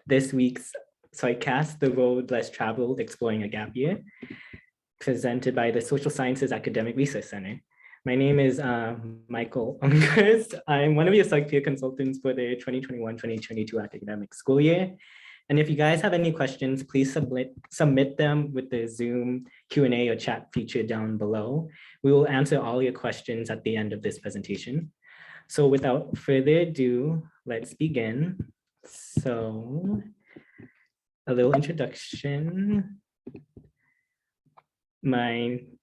this week's SSARCast, The Road Less Traveled, Exploring a Gap Year, presented by the Social Sciences Academic Research Center. My name is Michael Ungers. I'm one of your psych peer consultants for the 2021-2022 academic school year. And if you guys have any questions, please submit them with the Zoom Q&A or chat feature down below. We will answer all your questions at the end of this presentation. So without further ado, let's begin. So a little introduction.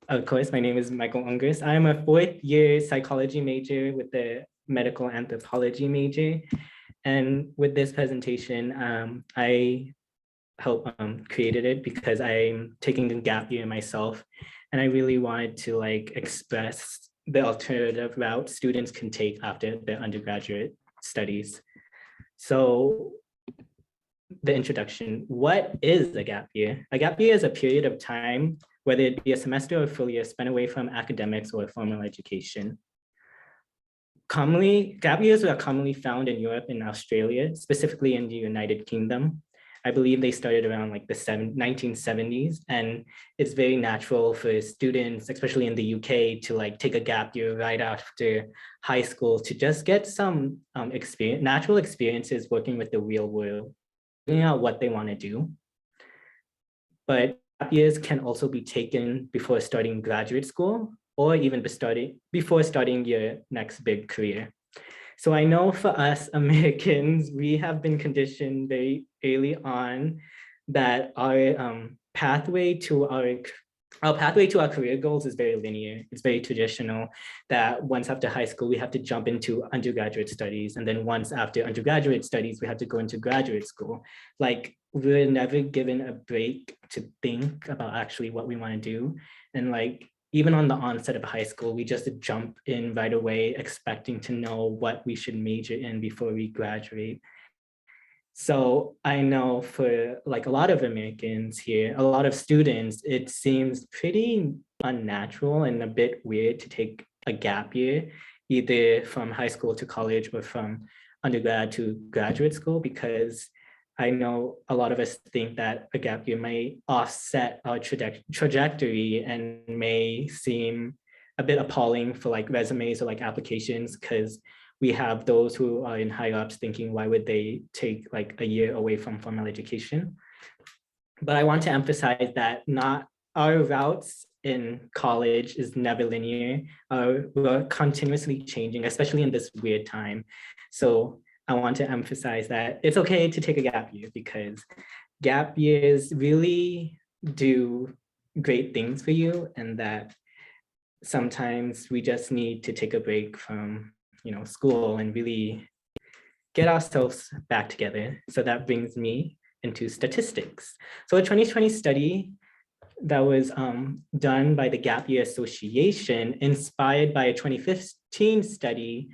Of course, my name is Michael Ungers. I'm a fourth-year psychology major with the medical anthropology major. And with this presentation, I created it because I'm taking a gap year myself. And I really wanted to express the alternative route students can take after their undergraduate studies. So the introduction, what is a gap year? A gap year is a period of time, whether it be a semester or a full year, spent away from academics or formal education. Gap years are commonly found in Europe and Australia, specifically in the United Kingdom. I believe they started around the 1970s, and it's very natural for students, especially in the UK, to take a gap year right after high school to just get some natural experiences working with the real world, figuring out what they want to do. But gap years can also be taken before starting graduate school, or even before starting your next big career. So I know for us Americans, we have been conditioned very early on that our pathway to our career goals is very linear. It's very traditional that once after high school, we have to jump into undergraduate studies. And then once after undergraduate studies, we have to go into graduate school. We're never given a break to think about actually what we want to do. And even on the onset of high school, we just jump in right away, expecting to know what we should major in before we graduate. So I know for a lot of Americans here, a lot of students, it seems pretty unnatural and a bit weird to take a gap year, either from high school to college or from undergrad to graduate school, because I know a lot of us think that a gap year might offset our trajectory and may seem a bit appalling for resumes or applications, because we have those who are in higher ups thinking, why would they take a year away from formal education? But I want to emphasize that not our routes in college is never linear. We're continuously changing, especially in this weird time. So I want to emphasize that it's okay to take a gap year, because gap years really do great things for you, and that sometimes we just need to take a break from school and really get ourselves back together. So that brings me into statistics. So a 2020 study that was done by the Gap Year Association, inspired by a 2015 study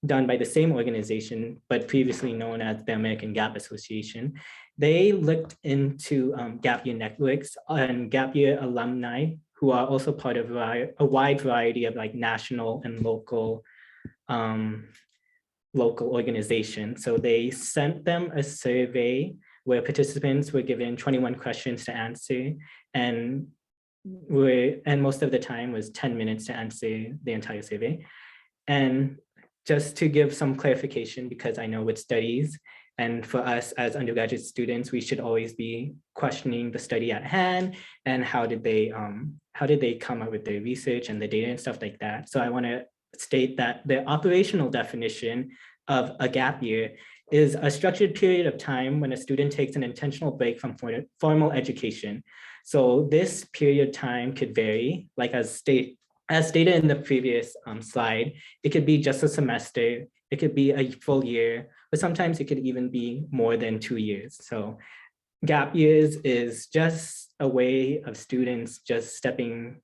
done by the same organization, but previously known as the American Gap Association. They looked into gap year networks and gap year alumni who are also part of a wide variety of national and local organizations. So they sent them a survey where participants were given 21 questions to answer, and most of the time was 10 minutes to answer the entire survey. And just to give some clarification, because I know with studies, and for us as undergraduate students, we should always be questioning the study at hand and how did they come up with their research and the data and stuff like that. So I want to state that the operational definition of a gap year is a structured period of time when a student takes an intentional break from formal education. So this period of time could vary, as stated in the previous slide. It could be just a semester, it could be a full year, but sometimes it could even be more than 2 years. So gap years is just a way of students just stepping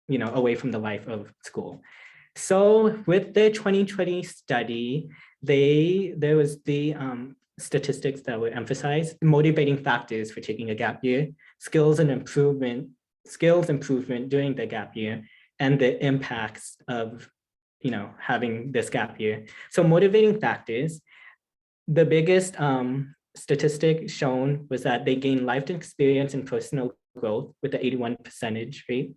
away from the life of school. So with the 2020 study, there was the statistics that were emphasized: motivating factors for taking a gap year, skills improvement during the gap year, and the impacts of having this gap year. So motivating factors, the biggest statistic shown was that they gained life experience and personal growth with the 81 percentage rate.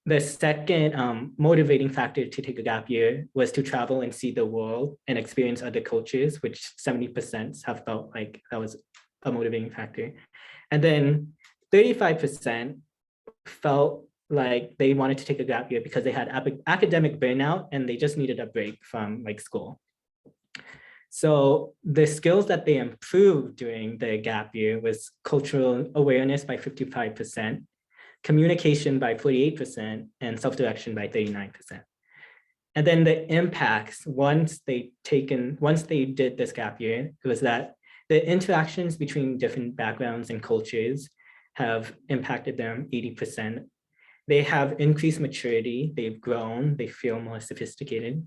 The second motivating factor to take a gap year was to travel and see the world and experience other cultures, which 70% have felt like that was a motivating factor. And then 35% felt like they wanted to take a gap year because they had academic burnout and they just needed a break from like school. So the skills that they improved during the gap year was cultural awareness by 55%, communication by 48%, and self-direction by 39%. And then the impacts once they did this gap year, it was that the interactions between different backgrounds and cultures have impacted them 80%. They have increased maturity, they've grown, they feel more sophisticated,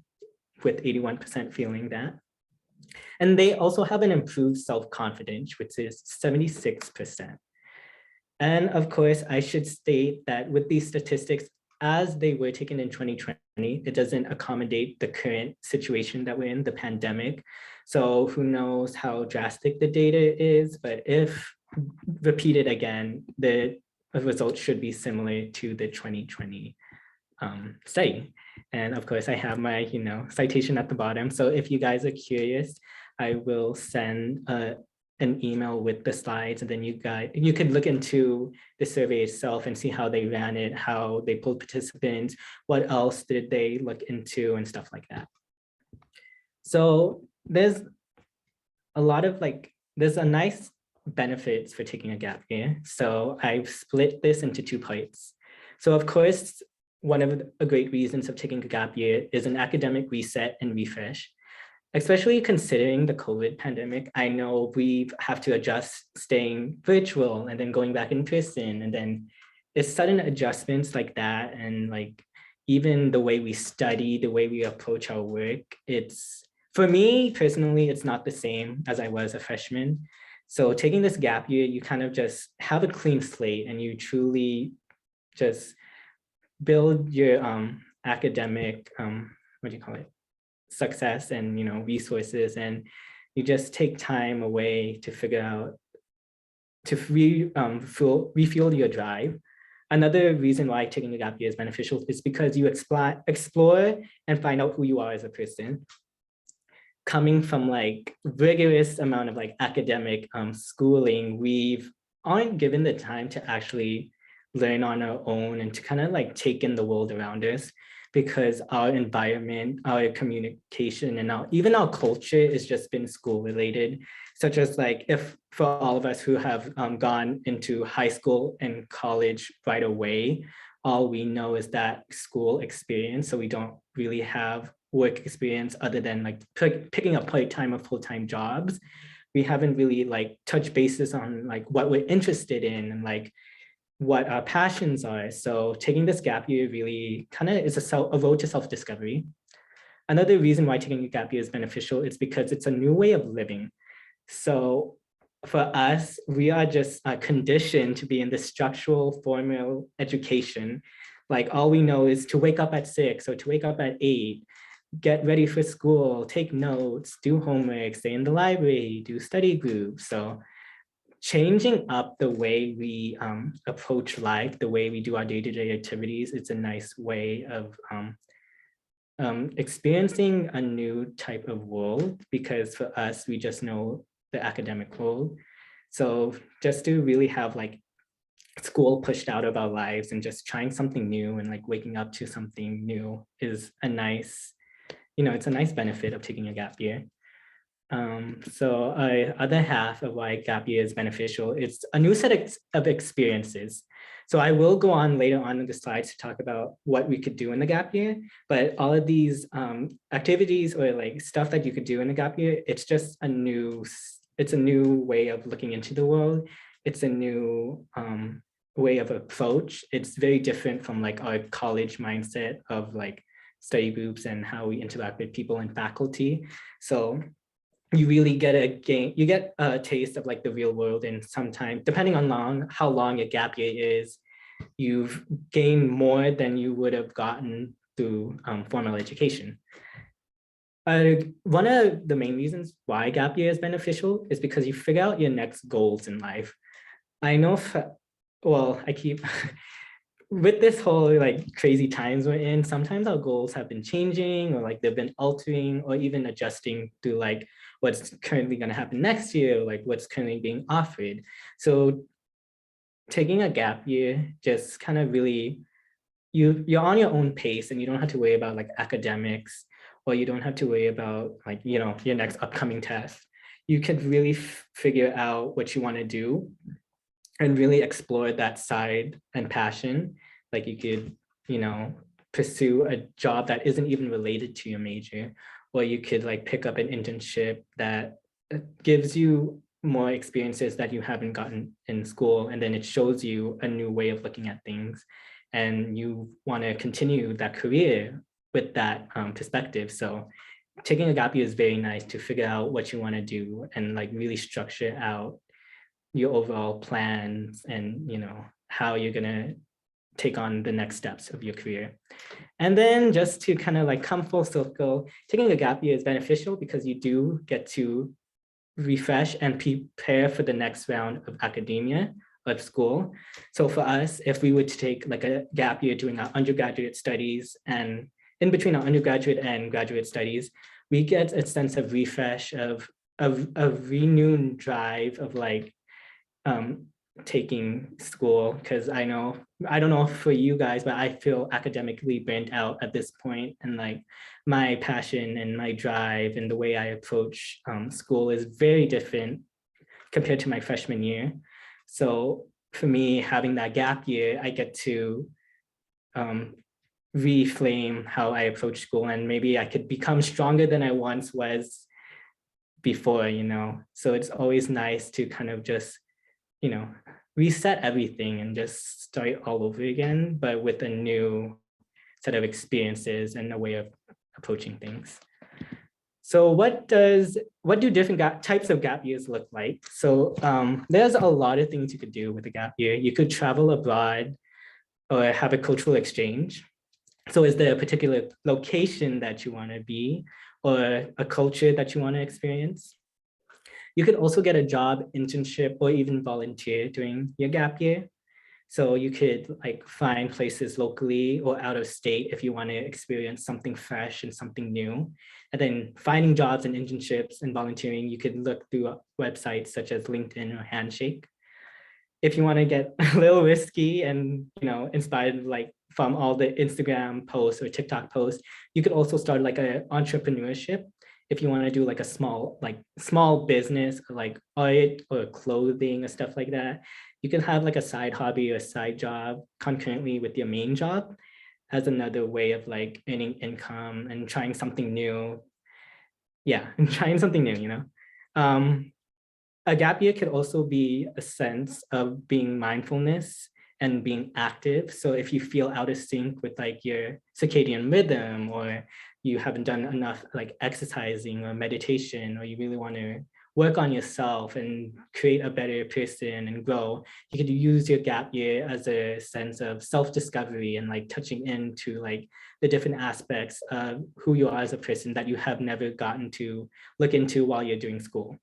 with 81% feeling that. And they also have an improved self-confidence, which is 76%. And of course, I should state that with these statistics, as they were taken in 2020, it doesn't accommodate the current situation that we're in, the pandemic. So who knows how drastic the data is, but if repeated again, the results should be similar to the 2020 study. And of course, I have my citation at the bottom. So if you guys are curious, I will send an email with the slides, and then you could look into the survey itself and see how they ran it, how they pulled participants, what else did they look into, and stuff like that. So there's a nice benefits for taking a gap year. So I've split this into two parts. So of course, one of the great reasons of taking a gap year is an academic reset and refresh. Especially considering the COVID pandemic, I know we have to adjust staying virtual and then going back in person. And then it's sudden adjustments like that. And like, even the way we study, the way we approach our work, for me personally, it's not the same as I was a freshman. So taking this gap year, you kind of just have a clean slate and you truly just build your academic, success and resources, and you just take time away to figure out to refuel your drive. Another reason why taking a gap year is beneficial is because you explore and find out who you are as a person. Coming from like rigorous amount of like academic schooling, we aren't given the time to actually learn on our own and to kind of like take in the world around us, because our environment, our communication, and even our culture has just been school related, such as like if for all of us who have gone into high school and college right away, all we know is that school experience. So we don't really have work experience other than like picking up part-time or full-time jobs. We haven't really like touched bases on like what we're interested in and like what our passions are. So taking this gap year really kind of is a road to self-discovery. Another reason why taking a gap year is beneficial is because it's a new way of living. So for us, we are just conditioned to be in the structural formal education. Like all we know is to wake up at 6 or to wake up at 8, get ready for school, take notes, do homework, stay in the library, do study groups. So changing up the way we approach life, the way we do our day-to-day activities, it's a nice way of experiencing a new type of world, because for us, we just know the academic world. So just to really have like school pushed out of our lives and just trying something new and like waking up to something new is a nice, it's a nice benefit of taking a gap year. So other half of why gap year is beneficial, it's a new set of experiences. So I will go on later on in the slides to talk about what we could do in the gap year, but all of these activities or like stuff that you could do in the gap year, it's just a new way of looking into the world. It's a new way of approach. It's very different from like our college mindset of like study groups and how we interact with people and faculty. So you really get a taste of like the real world, and sometimes depending on how long a gap year is, you've gained more than you would have gotten through formal education. One of the main reasons why gap year is beneficial is because you figure out your next goals in life. I know, well, I keep with this whole like crazy times we're in, sometimes our goals have been changing or like they've been altering or even adjusting to like what's currently going to happen next year, or like what's currently being offered. So taking a gap year just kind of really, you're on your own pace and you don't have to worry about like academics, or you don't have to worry about like, you know, your next upcoming test. You could really figure out what you want to do and really explore that side and passion. Like you could, you know, pursue a job that isn't even related to your major, or you could like pick up an internship that gives you more experiences that you haven't gotten in school. And then it shows you a new way of looking at things. And you want to continue that career with that perspective. So taking a gap year is very nice to figure out what you want to do and like really structure out your overall plans and, you know, how you're going to take on the next steps of your career. And then just to kind of like come full circle, taking a gap year is beneficial because you do get to refresh and prepare for the next round of academia of school. So for us, if we were to take like a gap year doing our undergraduate studies, and in between our undergraduate and graduate studies, we get a sense of refresh, of a renewed drive of like taking school, because I don't know for you guys, but I feel academically burnt out at this point, and like my passion and my drive and the way I approach school is very different compared to my freshman year. So for me, having that gap year, I get to reframe how I approach school, and maybe I could become stronger than I once was before, you know. So it's always nice to kind of just, you know, reset everything and just start all over again, but with a new set of experiences and a way of approaching things. So what do different types of gap years look like? So there's a lot of things you could do with a gap year. You could travel abroad or have a cultural exchange. So is there a particular location that you want to be, or a culture that you want to experience? You could also get a job, internship, or even volunteer during your gap year. So you could like find places locally or out of state if you want to experience something fresh and something new. And then finding jobs and internships and volunteering, you could look through websites such as LinkedIn or Handshake. If you want to get a little risky and, you know, inspired like from all the Instagram posts or TikTok posts, you could also start like an entrepreneurship. If you want to do like a small business, or like art or clothing or stuff like that, you can have like a side hobby or a side job concurrently with your main job as another way of like earning income and trying something new. Yeah, and trying something new, you know. A gap year could also be a sense of being mindfulness and being active. So if you feel out of sync with like your circadian rhythm, or you haven't done enough like exercising or meditation, or you really want to work on yourself and create a better person and grow, you could use your gap year as a sense of self-discovery and like touching into like the different aspects of who you are as a person that you have never gotten to look into while you're doing school.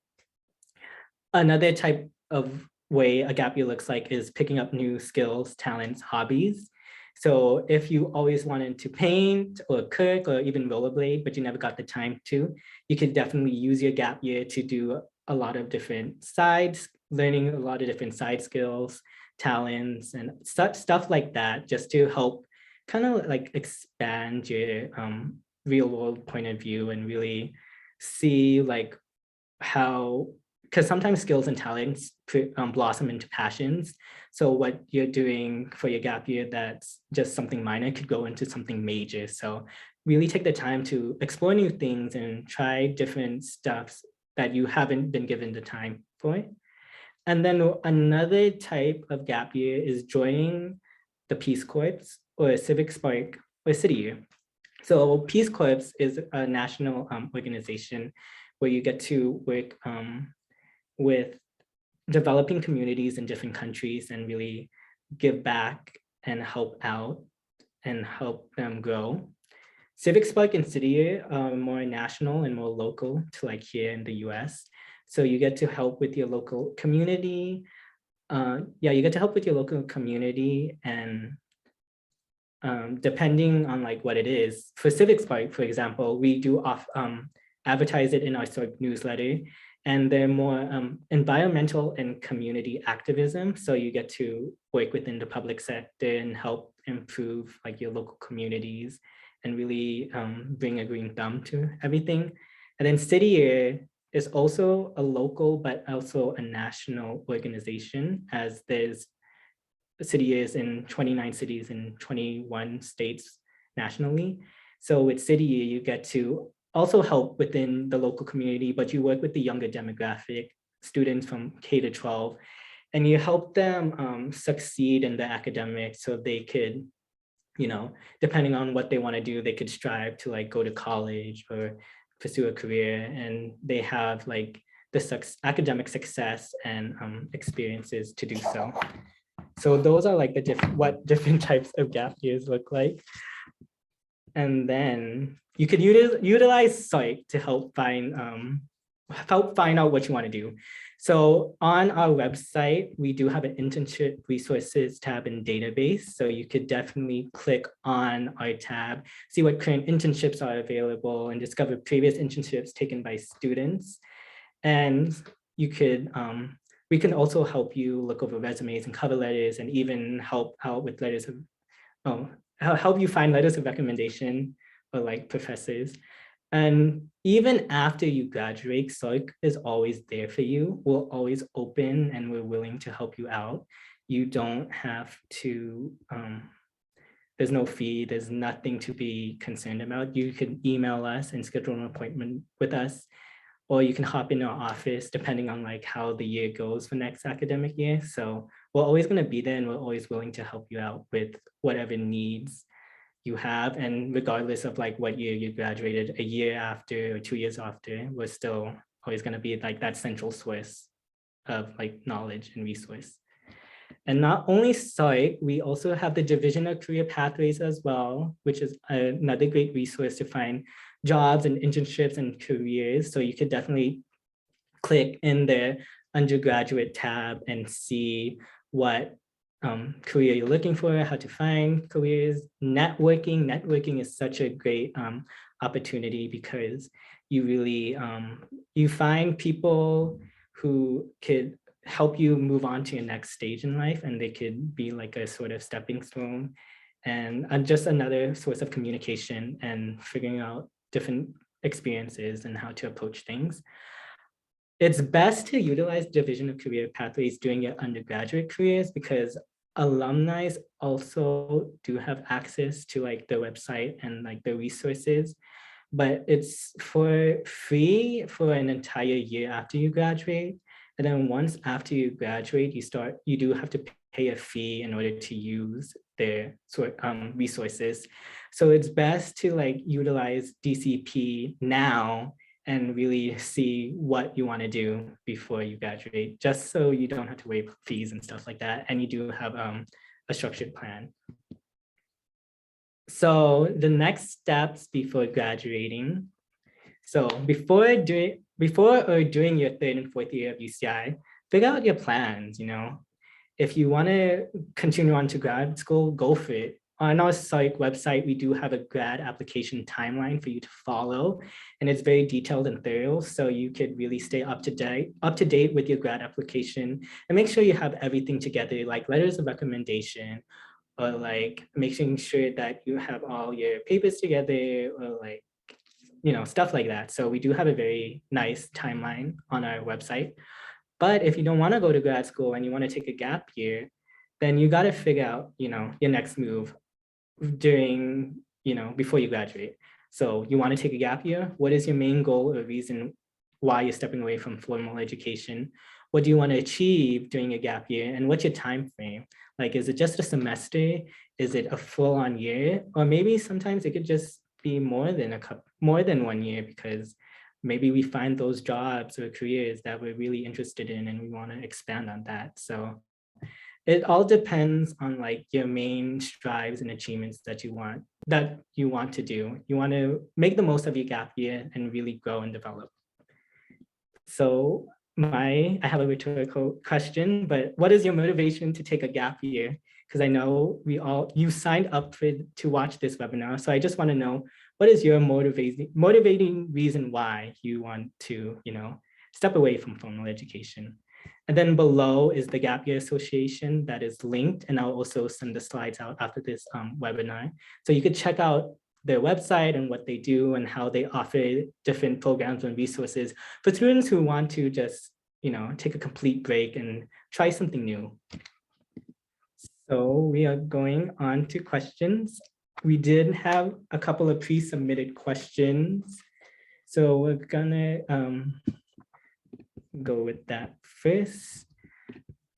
Another type of way a gap year looks like is picking up new skills, talents, hobbies. So if you always wanted to paint or cook or even rollerblade, but you never got the time to, you could definitely use your gap year to do a lot of different sides, learning a lot of different side skills, talents, and stuff like that, just to help kind of like expand your real world point of view and really see like how, because sometimes skills and talents blossom into passions. So what you're doing for your gap year that's just something minor could go into something major. So really take the time to explore new things and try different stuffs that you haven't been given the time for. And then another type of gap year is joining the Peace Corps or Civic Spark or City Year. So Peace Corps is a national organization where you get to work with developing communities in different countries and really give back and help out and help them grow. Civic Spark and City Year are more national and more local to like here in the US. So you get to help with your local community. Yeah, you get to help with your local community, and depending on like what it is. For Civic Spark, for example, we do advertise it in our sort of newsletter, and they're more environmental and community activism. So you get to work within the public sector and help improve like your local communities and really bring a green thumb to everything. And then City Year is also a local, but also a national organization, as there's City Years in 29 cities in 21 states nationally. So with City Year, you get to also help within the local community, but you work with the younger demographic, students from K to 12, and you help them succeed in the academics so they could, you know, depending on what they want to do, they could strive to like go to college or pursue a career, and they have like the academic success and experiences to do so. So those are like the what different types of gap years look like. And then you could utilize Psych to help find out what you want to do. So on our website, we do have an internship resources tab and database. So you could definitely click on our tab, see what current internships are available, and discover previous internships taken by students. And you could, we can also help you look over resumes and cover letters, and even help out with letters of, help you find letters of recommendation or like professors. And even after you graduate, SARC is always there for you. We're always open and we're willing to help you out. You don't have to, there's no fee, there's nothing to be concerned about. You can email us and schedule an appointment with us, or you can hop in our office depending on like how the year goes for next academic year. So we're always going to be there, and we're always willing to help you out with whatever needs you have. And regardless of like what year you graduated, a year after or 2 years after, we're still always going to be like that central source of like knowledge and resource. And not only SARC, we also have the Division of Career Pathways as well, which is another great resource to find jobs and internships and careers. So you could definitely click in the undergraduate tab and see what career you're looking for, how to find careers. Networking is such a great opportunity, because you really, you find people who could help you move on to your next stage in life, and they could be like a sort of stepping stone and just another source of communication and figuring out different experiences and how to approach things. It's best to utilize Division of Career Pathways during your undergraduate careers, because alumni also do have access to like the website and like the resources, but it's for free for an entire year after you graduate. And then once after you graduate, you do have to pay a fee in order to use their resources. So it's best to like utilize DCP now and really see what you want to do before you graduate, just so you don't have to waive fees and stuff like that, and you do have a structured plan. So the next steps before graduating. So before or during your 3rd and 4th year of UCI, figure out your plans. You know, if you want to continue on to grad school, go for it. On our SARC website, we do have a grad application timeline for you to follow, and it's very detailed and thorough, so you could really stay up to date with your grad application, and make sure you have everything together, like letters of recommendation, or like making sure that you have all your papers together, or like, you know, stuff like that. So we do have a very nice timeline on our website. But if you don't want to go to grad school and you want to take a gap year, then you got to figure out, you know, your next move during, you know, before you graduate. So you want to take a gap year? What is your main goal or reason why you're stepping away from formal education? What do you want to achieve during a gap year? And what's your time frame? Like, is it just a semester? Is it a full-on year? Or maybe sometimes it could just be more than 1 year, because maybe we find those jobs or careers that we're really interested in and we want to expand on that. So it all depends on like your main strives and achievements that you want that you want to do. You want to make the most of your gap year and really grow and develop. So I have a rhetorical question, but what is your motivation to take a gap year? Because I know you signed up to watch this webinar. So I just want to know, what is your motivating reason why you want to, step away from formal education? And then below is the Gap Year Association that is linked, and I'll also send the slides out after this webinar. So you could check out their website and what they do and how they offer different programs and resources for students who want to just, take a complete break and try something new. So we are going on to questions. We did have a couple of pre-submitted questions. So we're gonna go with that first.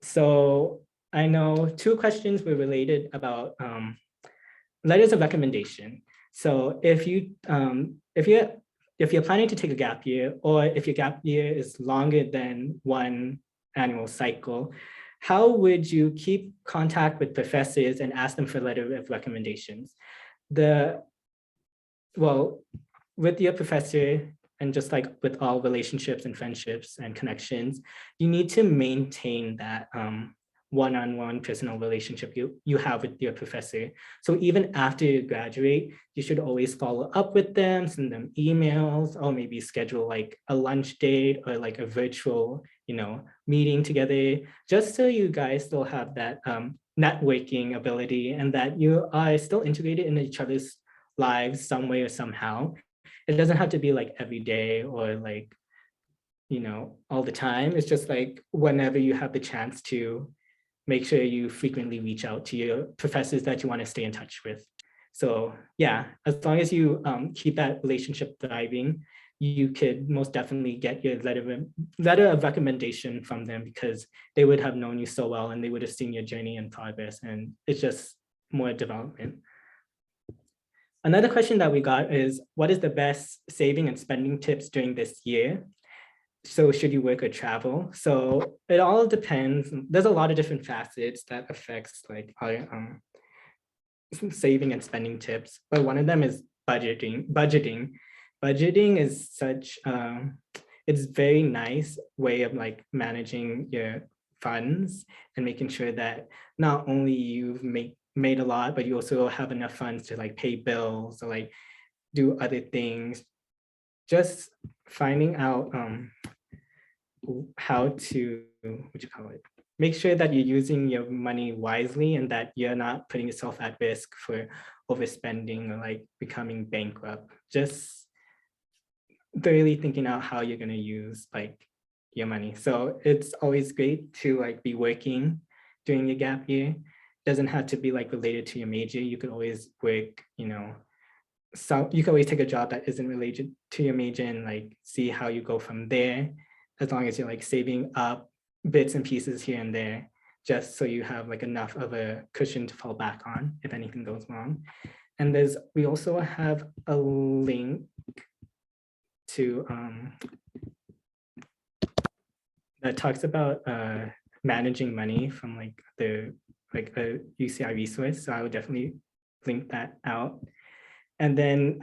So I know 2 questions were related about letters of recommendation. So if you're planning to take a gap year, or if your gap year is longer than 1 annual cycle, how would you keep contact with professors and ask them for letter of recommendations? Well, with your professor, and just like with all relationships and friendships and connections, you need to maintain that one-on-one personal relationship you have with your professor. So even after you graduate, you should always follow up with them, send them emails, or maybe schedule like a lunch date or like a virtual, meeting together, just so you guys still have that networking ability and that you are still integrated in each other's lives some way or somehow. It doesn't have to be like every day or like, all the time. It's just like whenever you have the chance to, make sure you frequently reach out to your professors that you want to stay in touch with. So yeah, as long as you keep that relationship thriving, you could most definitely get your letter of recommendation from them, because they would have known you so well and they would have seen your journey and progress, and it's just more development. Another question that we got is, what is the best saving and spending tips during this year? So should you work or travel? So it all depends. There's a lot of different facets that affects like our saving and spending tips, but one of them is budgeting. Budgeting is such it's very nice way of like managing your funds and making sure that not only you've made a lot, but you also have enough funds to like pay bills or like do other things. Just finding out how to, make sure that you're using your money wisely and that you're not putting yourself at risk for overspending or like becoming bankrupt. Just thoroughly thinking out how you're going to use like your money. So it's always great to like be working during your gap year. Doesn't have to be like related to your major. You could always work, so you can always take a job that isn't related to your major and like see how you go from there, as long as you're like saving up bits and pieces here and there, just so you have like enough of a cushion to fall back on if anything goes wrong. And we also have a link to that talks about managing money from like a UCI resource. So I would definitely link that out. And then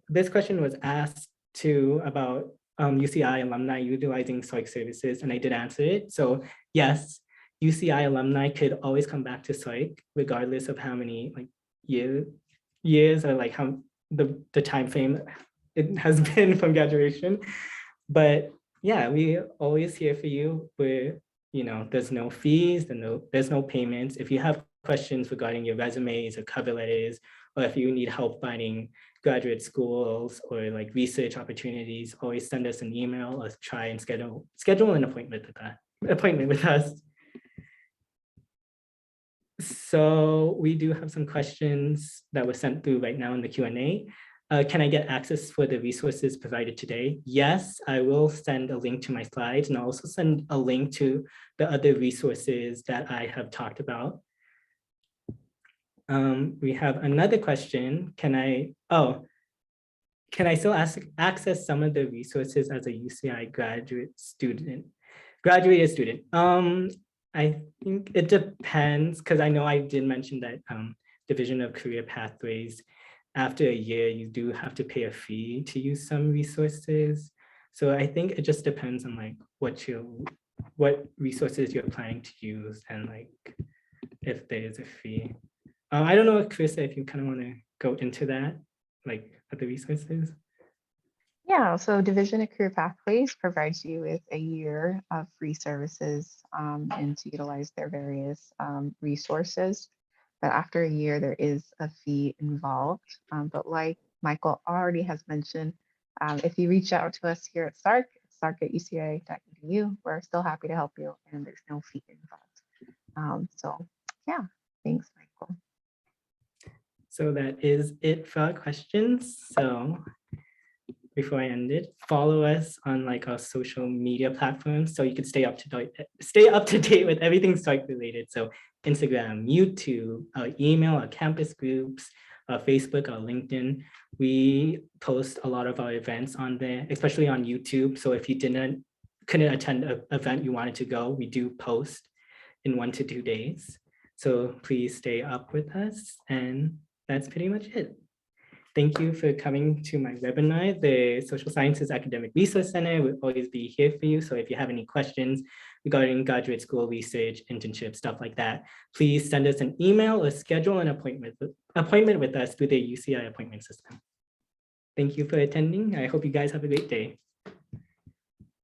this question was asked too about UCI alumni utilizing SOIC services, and I did answer it. So yes, UCI alumni could always come back to SOIC regardless of how many like years or like how the time frame it has been from graduation. But yeah, we always here for you. There's no fees, there's no payments. If you have questions regarding your resumes or cover letters, or if you need help finding graduate schools or like research opportunities, always send us an email or try and schedule an appointment with us. So we do have some questions that were sent through right now in the Q&A. Can I get access for the resources provided today? Yes, I will send a link to my slides, and I'll also send a link to the other resources that I have talked about. We have another question. Can I still access some of the resources as a UCI graduated student? I think it depends, because I know I did mention that Division of Career Pathways, after a year, you do have to pay a fee to use some resources. So I think it just depends on like what resources you're planning to use and like if there is a fee. I don't know, Chris, if you kind of want to go into that, like other resources. Yeah, so Division of Career Pathways provides you with a year of free services and to utilize their various resources. But after a year, there is a fee involved. But like Michael already has mentioned, if you reach out to us here at SARC, sarc@uci.edu, we're still happy to help you and there's no fee involved. So yeah, thanks, Michael. So that is it for our questions. So before I end it, follow us on like our social media platforms so you can stay up to date with everything SARC related. So Instagram, YouTube, our email, our campus groups, our Facebook, our LinkedIn. We post a lot of our events on there, especially on YouTube. So if you couldn't attend an event you wanted to go, we do post in 1 to 2 days. So please stay up with us, and that's pretty much it. Thank you for coming to my webinar. The Social Sciences Academic Resource Center will always be here for you. So if you have any questions regarding graduate school research, internship, stuff like that, please send us an email or schedule an appointment with us through the UCI appointment system. Thank you for attending. I hope you guys have a great day.